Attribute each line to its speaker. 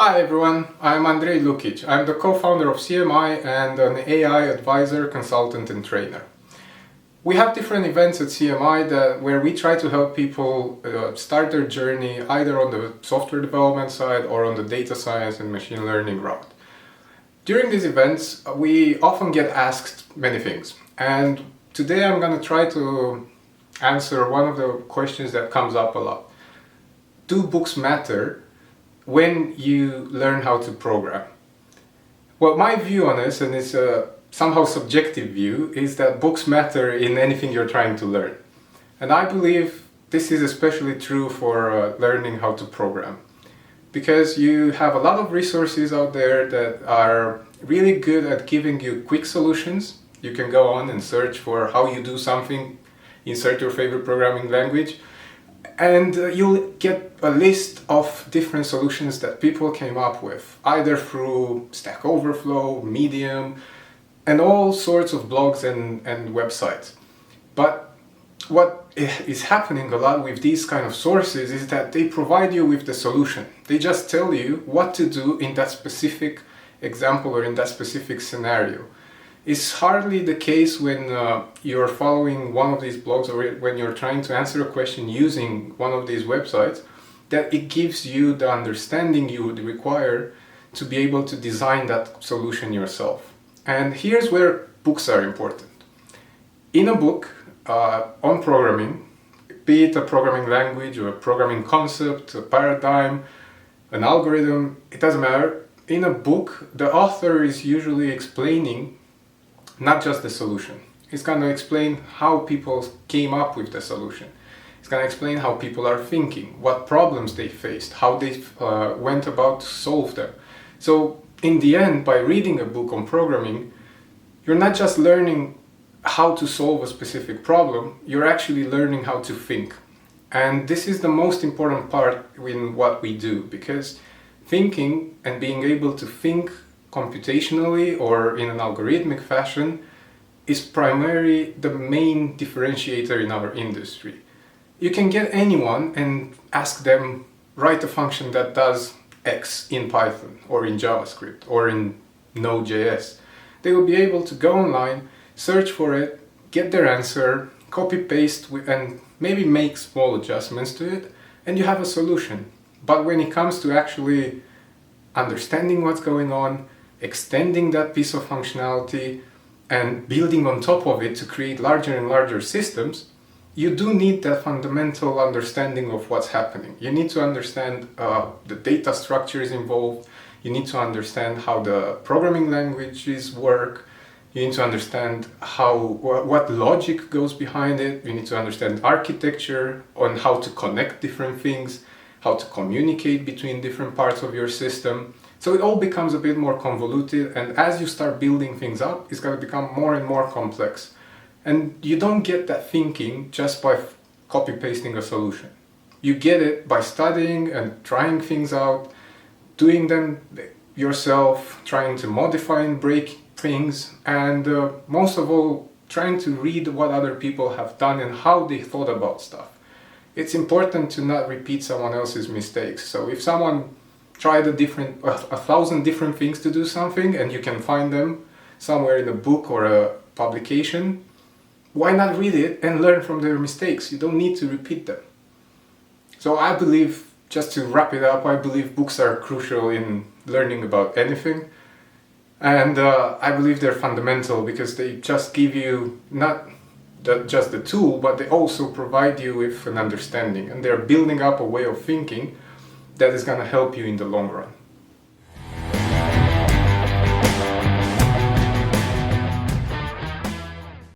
Speaker 1: Hi everyone, I'm Andrei Lukic. I'm the co-founder of CMI and an AI advisor, consultant and trainer. We have different events at CMI where we try to help people start their journey either on the software development side or on the data science and machine learning route. During these events, we often get asked many things, and today I'm going to try to answer one of the questions that comes up a lot. Do books matter when you learn how to program? Well, my view on this, and it's a somehow subjective view, is that books matter in anything you're trying to learn. And I believe this is especially true for learning how to program. Because you have a lot of resources out there that are really good at giving you quick solutions. You can go on and search for how you do something, insert your favorite programming language, and you'll get a list of different solutions that people came up with, either through Stack Overflow, Medium, and all sorts of blogs and websites. But what is happening a lot with these kind of sources is that they provide you with the solution. They just tell you what to do in that specific example or in that specific scenario. It's hardly the case when you're following one of these blogs or when you're trying to answer a question using one of these websites that it gives you the understanding you would require to be able to design that solution yourself. And here's where books are important. In a book on programming, be it a programming language or a programming concept, a paradigm, an algorithm, it doesn't matter. In a book, the author is usually explaining not just the solution. It's going to explain how people came up with the solution. It's going to explain how people are thinking, what problems they faced, how they went about to solve them. So in the end, by reading a book on programming, you're not just learning how to solve a specific problem, you're actually learning how to think. And this is the most important part in what we do, because thinking and being able to think computationally or in an algorithmic fashion is primarily the main differentiator in our industry. You can get anyone and ask them, write a function that does X in Python or in JavaScript or in Node.js. They will be able to go online, search for it, get their answer, copy paste and maybe make small adjustments to it, and you have a solution. But when it comes to actually understanding what's going on, extending that piece of functionality and building on top of it to create larger and larger systems, you do need that fundamental understanding of what's happening. You need to understand the data structures involved, you need to understand how the programming languages work, you need to understand what logic goes behind it, you need to understand architecture on how to connect different things, how to communicate between different parts of your system. So it all becomes a bit more convoluted, and as you start building things up, it's going to become more and more complex. And you don't get that thinking just by copy-pasting a solution. You get it by studying and trying things out, doing them yourself, trying to modify and break things, and most of all, trying to read what other people have done and how they thought about stuff. It's important to not repeat someone else's mistakes. So if someone tried a thousand different things to do something and you can find them somewhere in a book or a publication, why not read it and learn from their mistakes? You don't need to repeat them. So I believe, just to wrap it up, I believe books are crucial in learning about anything. And I believe they're fundamental because they just give you not just the tool, but they also provide you with an understanding, and they're building up a way of thinking that is going to help you in the long run.